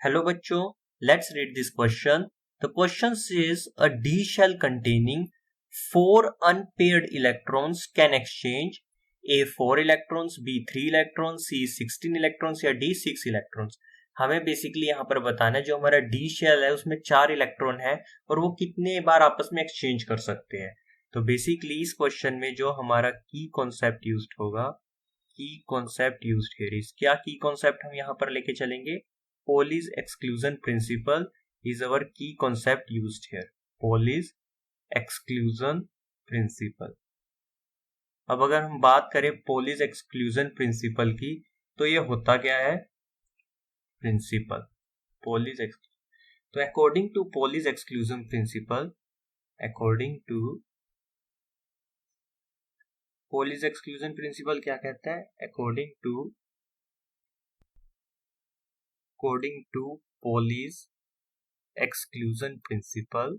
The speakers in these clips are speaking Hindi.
Hello bachcho, let's read this question. The question says a d shell containing 4 unpaired electrons can exchange A 4 electrons, B 3 electrons, C 16 electrons या D 6 electrons. हमें बेसिकली यहाँ पर बताना है जो हमारा डी शेल है उसमें 4 इलेक्ट्रॉन है और वो कितने बार आपस में एक्सचेंज कर सकते हैं. तो बेसिकली इस क्वेश्चन में जो हमारा की कॉन्सेप्ट यूज्ड होगा, की कॉन्सेप्ट यूज्ड हियर इज, क्या की कॉन्सेप्ट हम यहाँ पर लेके चलेंगे? Pauli's exclusion principle is our key concept used here. Pauli's exclusion principle. अब अगर हम बात करें Pauli's exclusion principle की, तो ये होता क्या है? प्रिंसिपल Pauli's तो according to Pauli's exclusion principle, according to Pauli's exclusion principle क्या कहता है? According to Pauli's exclusion principle,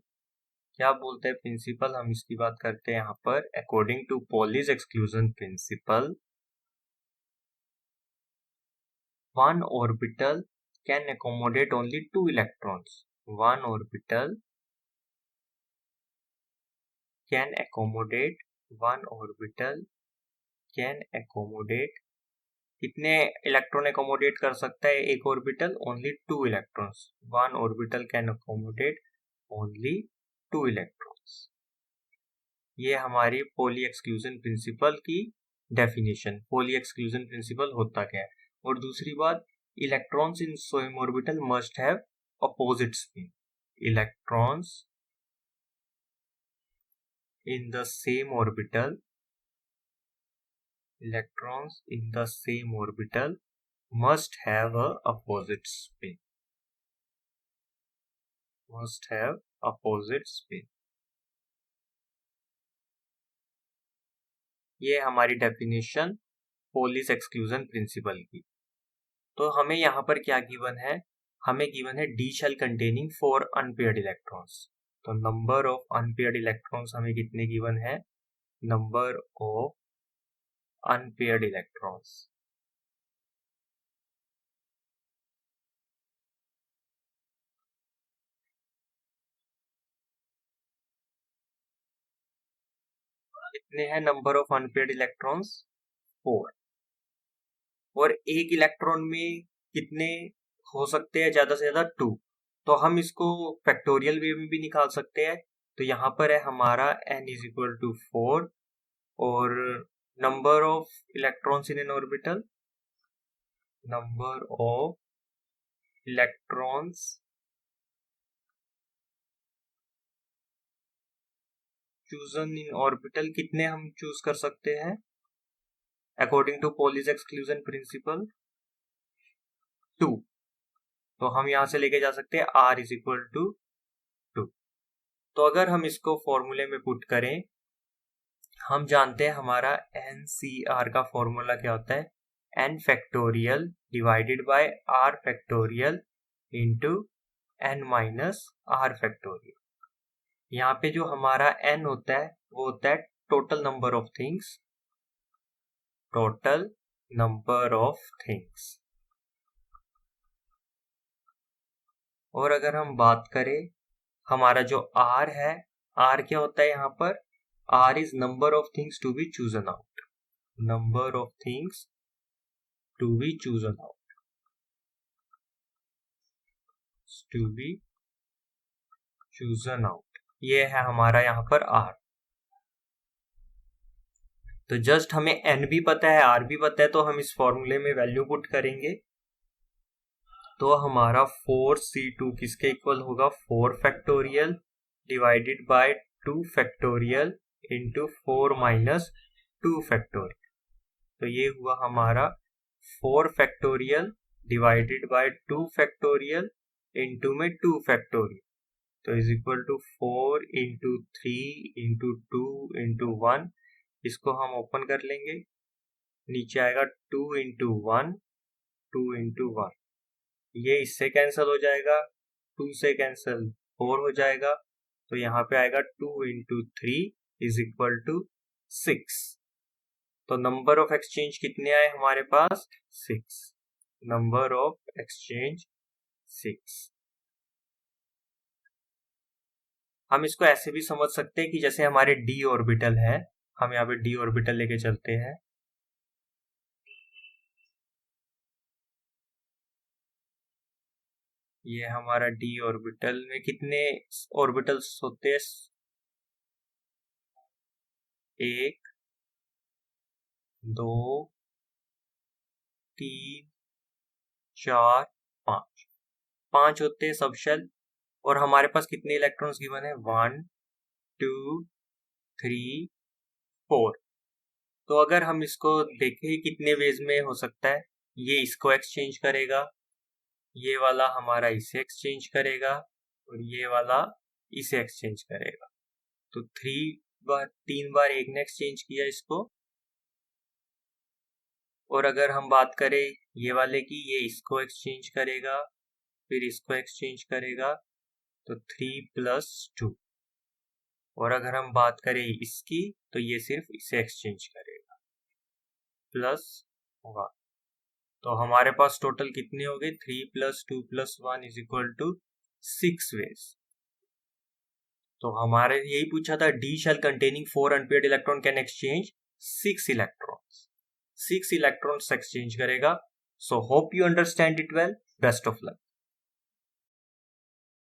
क्या बोलते हैं प्रिंसिपल, हम इसकी बात करते हैं यहाँ पर. According to Pauli's exclusion principle, one orbital can accommodate only 2 electrons. One orbital can accommodate कितने इलेक्ट्रॉन एकोमोडेट कर सकता है एक orbital? Only 2 electrons. One orbital can accommodate only 2 electrons. ये हमारी पॉली एक्सक्लूजन प्रिंसिपल की डेफिनेशन. पॉली एक्सक्लूजन प्रिंसिपल होता क्या है? और दूसरी बात, electrons in same orbital must have opposite spin. Electrons in the same orbital must have a opposite spin. ये हमारी डेफिनेशन Pauli's exclusion प्रिंसिपल की. तो हमें यहाँ पर क्या गिवन है? हमें गिवन है D shell containing 4 unpaired electrons. तो नंबर ऑफ अनपेयर्ड इलेक्ट्रॉन्स हमें कितने गिवन है? Number of unpaired electrons. कितने हैं नंबर ऑफ अनपेयर्ड इलेक्ट्रॉन्स? 4. और एक इलेक्ट्रॉन में कितने हो सकते हैं? ज्यादा से ज्यादा 2. तो हम इसको फैक्टोरियल वे में भी निकाल सकते हैं. तो यहाँ पर है हमारा n इज इक्वल टू 4 और number of electrons in an orbital, number of electrons chosen in orbital कितने हम चूज कर सकते हैं according to Pauli's exclusion principal? 2. तो हम यहां से लेके जा सकते हैं r इज इक्वल टू 2. तो अगर हम इसको फॉर्मूले में पुट करें, हम जानते हैं हमारा NCR का फॉर्मूला क्या होता है? n factorial divided bye r factorial into n minus r factorial. यहाँ पे जो हमारा n होता है वो होता है टोटल नंबर ऑफ थिंग्स. और अगर हम बात करें हमारा जो r है, r क्या होता है यहाँ पर? r is number of things to be chosen out. Number of things to be chosen out. ये है हमारा यहाँ पर r. तो जस्ट हमें n भी पता है, r भी पता है, तो हम इस फॉर्मूले में वैल्यू पुट करेंगे. तो हमारा 4c2 किसके इक्वल होगा? 4 factorial divided by 2 factorial into 4 minus 2 factorial. तो ये हुआ हमारा 4 factorial divided by 2 factorial into में 2 फैक्टोरियल. तो is equal to 4 into 3 into 2 into 1. इसको हम ओपन कर लेंगे, नीचे आएगा 2 इंटू 1, 2 इंटू 1. ये इससे कैंसिल हो जाएगा, 2 से कैंसिल 4 हो जाएगा. तो यहाँ पे आएगा 2 इंटू 3 इज इक्वल टू 6. तो नंबर ऑफ एक्सचेंज कितने आए हमारे पास? 6. Number of exchange 6। हम इसको ऐसे भी समझ सकते हैं कि जैसे हमारे d ऑर्बिटल है, हम यहाँ पे d ऑर्बिटल लेके चलते हैं। ये हमारा d ऑर्बिटल में कितने ऑर्बिटल्स होते हैं? 1 2 3 4 5 5 होते हैं सब शेल। और हमारे पास कितने इलेक्ट्रॉन्स गिवन है? 1 2 3 4। तो अगर हम इसको देखें कितने वेज में हो सकता है, ये इसको एक्सचेंज करेगा, ये वाला हमारा इसे एक्सचेंज करेगा, और ये वाला इसे एक्सचेंज करेगा। तो 3 बार एक ने एक्सचेंज किया इसको। और अगर हम बात करें ये वाले की, ये इसको एक्सचेंज करेगा, फिर इसको एक्सचेंज करेगा, तो 3 + 2। और अगर हम बात करें इसकी, तो ये सिर्फ इसे एक्सचेंज करेगा, +1। तो हमारे पास टोटल कितने हो गए? 3 + 2 + 1 = 6 वेज। तो हमारे यही पूछा था, D shell containing 4 unpaired electron can exchange 6 electrons. 6 electrons exchange करेगा। So hope you understand it well. Best of luck.